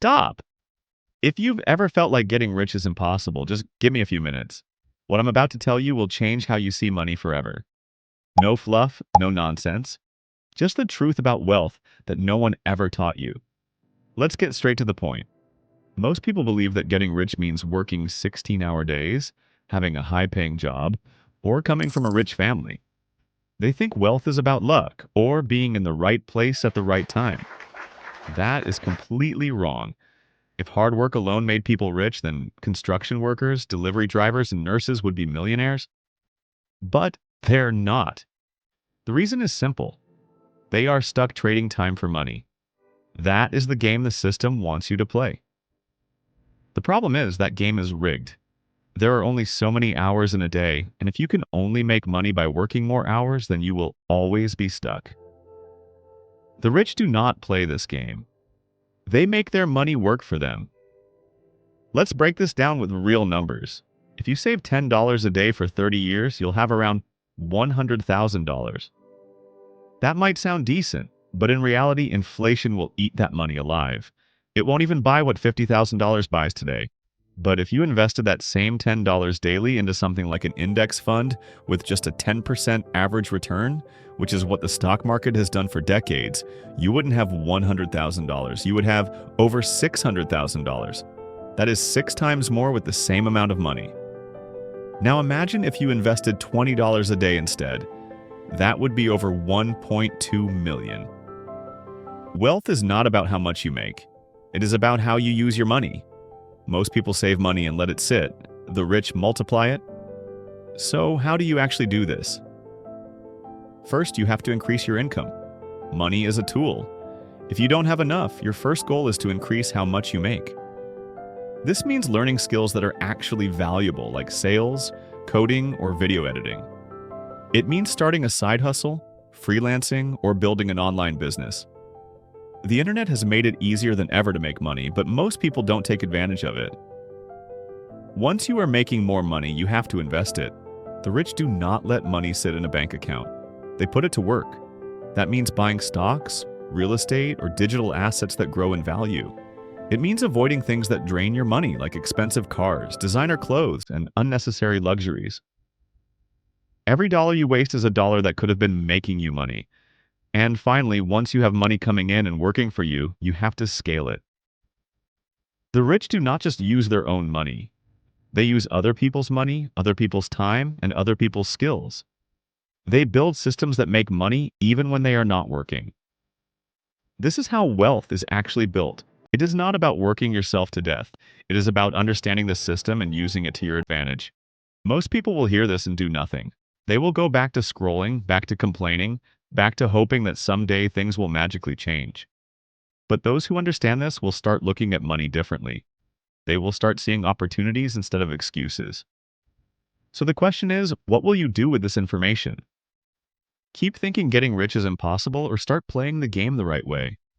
stop. If you've ever felt like getting rich is impossible, just give me a few minutes. What I'm about to tell you will change how you see money forever. No fluff, no nonsense. Just the truth about wealth that no one ever taught you. Let's get straight to the point. Most people believe that getting rich means working 16-hour days, having a high-paying job, or coming from a rich family. They think wealth is about luck or being in the right place at the right time. That is completely wrong. If hard work alone made people rich, then construction workers, delivery drivers, and nurses would be millionaires. But they're not. The reason is simple. They are stuck trading time for money. That is the game the system wants you to play. The problem is that game is rigged. There are only so many hours in a day, and if you can only make money by working more hours, then you will always be stuck. The rich do not play this game. They make their money work for them. Let's break this down with real numbers. If you save $10 a day for 30 years, you'll have around $100,000. That might sound decent, but in reality, inflation will eat that money alive. It won't even buy what $50,000 buys today. But if you invested that same $10 daily into something like an index fund with just a 10% average return, which is what the stock market has done for decades, you wouldn't have $100,000. You would have over $600,000. That is 6 times more with the same amount of money. Now imagine if you invested $20 a day instead. That would be over $1.2 million. Wealth is not about how much you make. It is about how you use your money. Most people save money and let it sit. The rich multiply it. So how do you actually do this? First, you have to increase your income. Money is a tool. If you don't have enough, your first goal is to increase how much you make. This means learning skills that are actually valuable, like sales, coding, or video editing. It means starting a side hustle, freelancing, or building an online business. The internet has made it easier than ever to make money, but most people don't take advantage of it. Once you are making more money, you have to invest it. The rich do not let money sit in a bank account. They put it to work. That means buying stocks, real estate, or digital assets that grow in value. It means avoiding things that drain your money, like expensive cars, designer clothes, and unnecessary luxuries. Every dollar you waste is a dollar that could have been making you money. And finally, once you have money coming in and working for you, you have to scale it. The rich do not just use their own money. They use other people's money, other people's time, and other people's skills. They build systems that make money even when they are not working. This is how wealth is actually built. It is not about working yourself to death. It is about understanding the system and using it to your advantage. Most people will hear this and do nothing. They will go back to scrolling, back to complaining, back to hoping that someday things will magically change. But those who understand this will start looking at money differently. They will start seeing opportunities instead of excuses. So the question is, what will you do with this information? Keep thinking getting rich is impossible, or start playing the game the right way.